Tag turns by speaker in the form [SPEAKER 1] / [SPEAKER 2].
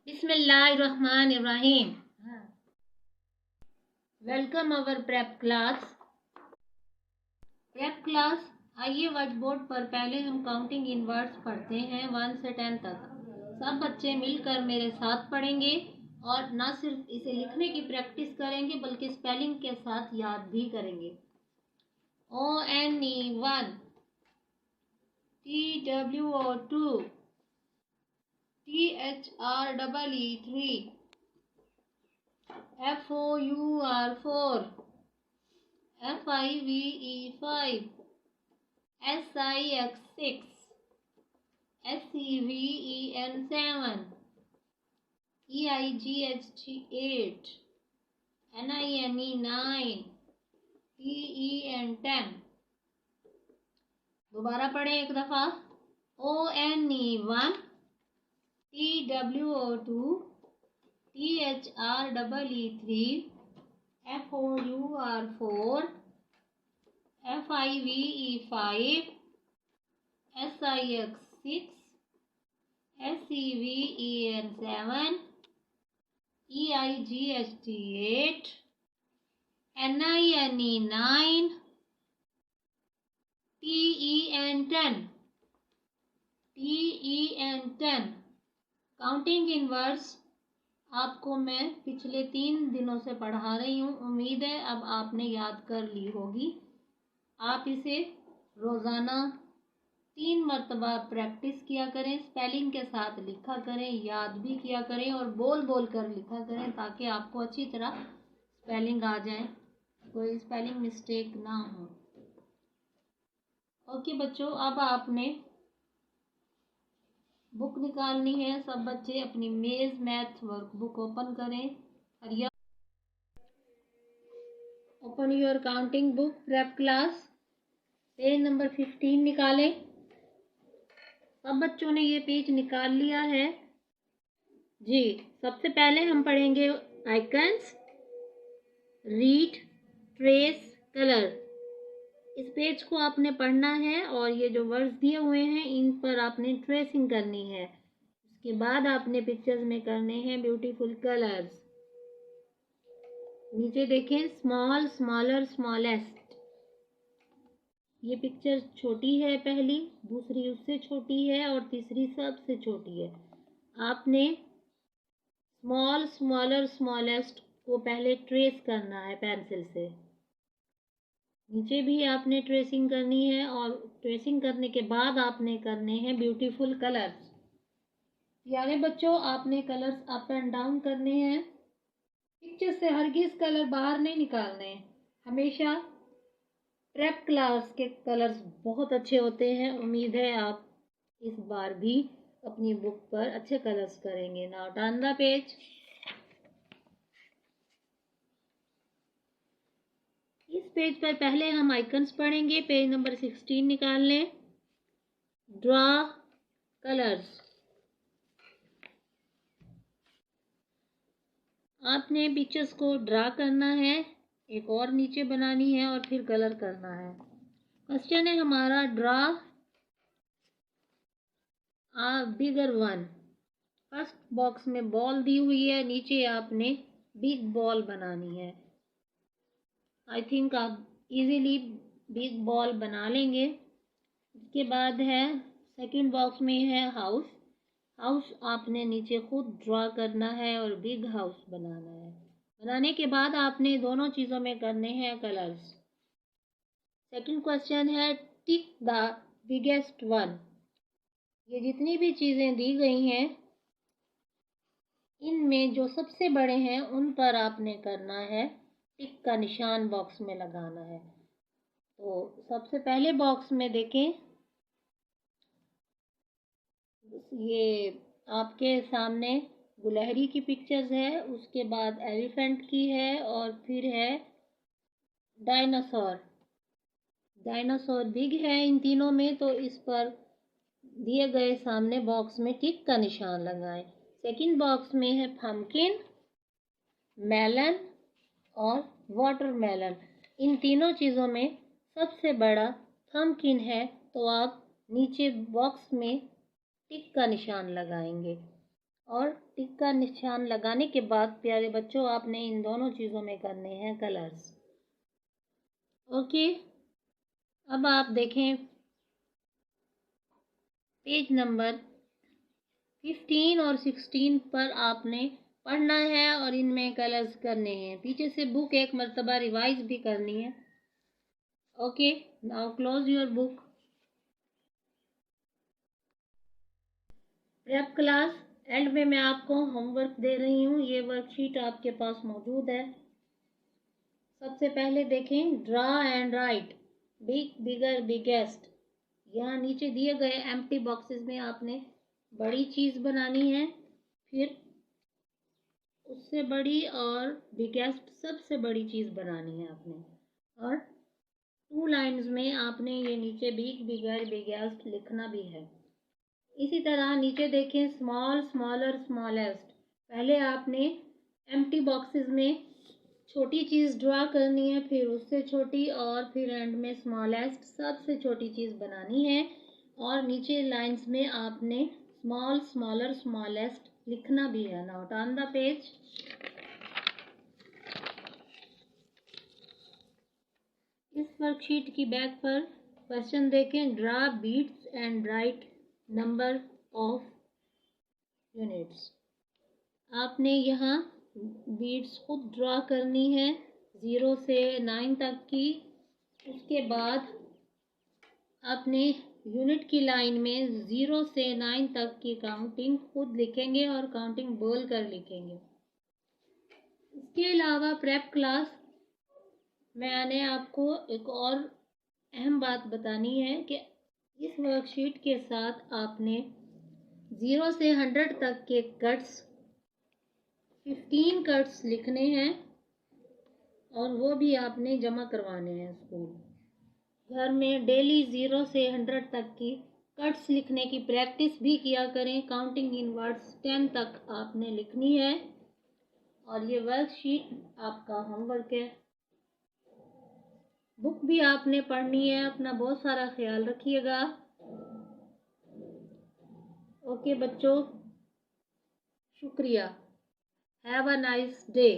[SPEAKER 1] बिस्मिल्लाहिर्रहमानिर्रहीम। वेलकम अवर prep class. आइए white board पर पहले हम काउंटिंग इन वर्ड्स पढ़ते हैं 1 से 10 तक। सब बच्चे मिलकर मेरे साथ पढ़ेंगे और ना सिर्फ इसे लिखने की प्रैक्टिस करेंगे बल्कि स्पेलिंग के साथ याद भी करेंगे। ONE 1, TWO 2, THREE 3, FOUR 4, FIVE 5, SIX 6, SEVEN 7, EIGHT 8, NINE 9, TEN 10। दोबारा पढ़ें एक दफ़ा। ONE 1, TWO 2, THREE 3, FOUR 4, FIVE 5, SIX 6, SEVEN 7, EIGHT 8, NINE 9, TEN 10। Counting in words आपको मैं पिछले 3 दिनों से पढ़ा रही हूँ। उम्मीद है अब आपने याद कर ली होगी। आप इसे रोज़ाना 3 मरतबा प्रैक्टिस किया करें, स्पेलिंग के साथ लिखा करें, याद भी किया करें और बोल बोल कर लिखा करें ताकि आपको अच्छी तरह स्पेलिंग आ जाए, कोई स्पेलिंग मिस्टेक ना हो। ओके बच्चों, अब आपने बुक निकालनी है। सब बच्चे अपनी मेज मैथ वर्कबुक ओपन करें। हरिया open your counting book prep class, page number 15 निकालें। सब बच्चों ने ये पेज निकाल लिया है जी। सबसे पहले हम पढ़ेंगे आइकन्स, रीड, ट्रेस, कलर। इस पेज को आपने पढ़ना है और ये जो वर्ड्स दिए हुए हैं इन पर आपने ट्रेसिंग करनी है। उसके बाद आपने पिक्चर्स में करने हैं ब्यूटीफुल कलर्स। नीचे देखें, स्मॉल, स्मॉलर, स्मॉलेस्ट। ये पिक्चर छोटी है, पहली, दूसरी उससे छोटी है और तीसरी सबसे छोटी है। आपने स्मॉल, स्मॉलर, स्मॉलेस्ट को पहले ट्रेस करना है पेंसिल से। नीचे भी आपने ट्रेसिंग करनी है और ट्रेसिंग करने के बाद आपने करने हैं ब्यूटीफुल कलर्स। यानी बच्चों आपने कलर्स अप एंड डाउन करने हैं। पिक्चर से हरगिज कलर बाहर नहीं निकालने। हमेशा प्रेप क्लास के कलर्स बहुत अच्छे होते हैं। उम्मीद है आप इस बार भी अपनी बुक पर अच्छे कलर्स करेंगे। Now turn the page. इस पेज पर पहले हम आइकन्स पढ़ेंगे। पेज नंबर 16 निकाल लें। Draw colours. आपने पिक्चर्स को ड्रा करना है, एक और नीचे बनानी है और फिर कलर करना है। क्वेश्चन है हमारा, ड्रा आ बिगर वन। फर्स्ट बॉक्स में बॉल दी हुई है, नीचे आपने बिग बॉल बनानी है। आई थिंक आप इजीली बिग बॉल बना लेंगे। इसके बाद है सेकंड बॉक्स में है हाउस। हाउस आपने नीचे खुद ड्रा करना है और बिग हाउस बनाना है। बनाने के बाद आपने दोनों चीज़ों में करने हैं कलर्स। सेकंड क्वेश्चन है, टिक द बिगेस्ट वन। ये जितनी भी चीज़ें दी गई हैं इनमें जो सबसे बड़े हैं उन पर आपने करना है टिक का निशान, बॉक्स में लगाना है। तो सबसे पहले बॉक्स में देखें, ये आपके सामने गुलहरी की पिक्चर्स है, उसके बाद एलिफेंट की है और फिर है डायनासोर। डायनासोर बिग है इन तीनों में, तो इस पर दिए गए सामने बॉक्स में टिक का निशान लगाएं। सेकंड बॉक्स में है पम्पकिन, मेलन और वाटरमेलन। इन तीनों चीज़ों में सबसे बड़ा पम्पकिन है, तो आप नीचे बॉक्स में टिक का निशान लगाएंगे। और टिक का निशान लगाने के बाद प्यारे बच्चों आपने इन दोनों चीज़ों में करने हैं कलर्स। ओके, अब आप देखें पेज नंबर 15 और 16 पर आपने पढ़ना है और इनमें कलर्स करने हैं। पीछे से बुक एक मर्तबा रिवाइज भी करनी है। Okay, now close your book. Prep class and में मैं आपको होमवर्क दे रही हूँ। ये वर्कशीट आपके पास मौजूद है। सबसे पहले देखें draw and right, big, bigger, biggest. यहाँ नीचे दिए गए एम्प्टी बॉक्सेस में आपने बड़ी चीज़ बनानी है, फिर उससे बड़ी और बिगेस्ट सबसे बड़ी चीज़ बनानी है आपने, और 2 लाइन्स में आपने ये नीचे बिग, बिगर, बिगेस्ट लिखना भी है। इसी तरह नीचे देखें स्मॉल, स्मॉलर, स्मॉलेस्ट। पहले आपने एम्प्टी बॉक्सेस में छोटी चीज़ ड्रा करनी है, फिर उससे छोटी, और फिर एंड में स्मॉलेस्ट सबसे छोटी चीज़ बनानी है, और नीचे लाइंस में आपने स्मॉल, स्मॉलर, स्मॉलेस्ट लिखना भी है। Now turn the page. इस वर्कशीट की बैक पर क्वेश्चन देखें, draw beats and write number of units. आपने यहाँ बीट्स खुद ड्रा करनी है 0 से 9 तक की। उसके बाद आपने यूनिट की लाइन में 0 से 9 तक की काउंटिंग खुद लिखेंगे और काउंटिंग बोल कर लिखेंगे। इसके अलावा प्रेप क्लास मैंने आपको एक और अहम बात बतानी है कि इस वर्कशीट के साथ आपने 0 से 100 तक के कट्स 15 कट्स लिखने हैं, और वो भी आपने जमा करवाने हैं स्कूल। घर में डेली 0 से 100 तक की कट्स लिखने की प्रैक्टिस भी किया करें। काउंटिंग इन वर्ड्स 10 तक आपने लिखनी है, और ये वर्कशीट आपका होमवर्क है। बुक भी आपने पढ़नी है। अपना बहुत सारा ख्याल रखिएगा। ओके बच्चों, शुक्रिया। Have a nice day.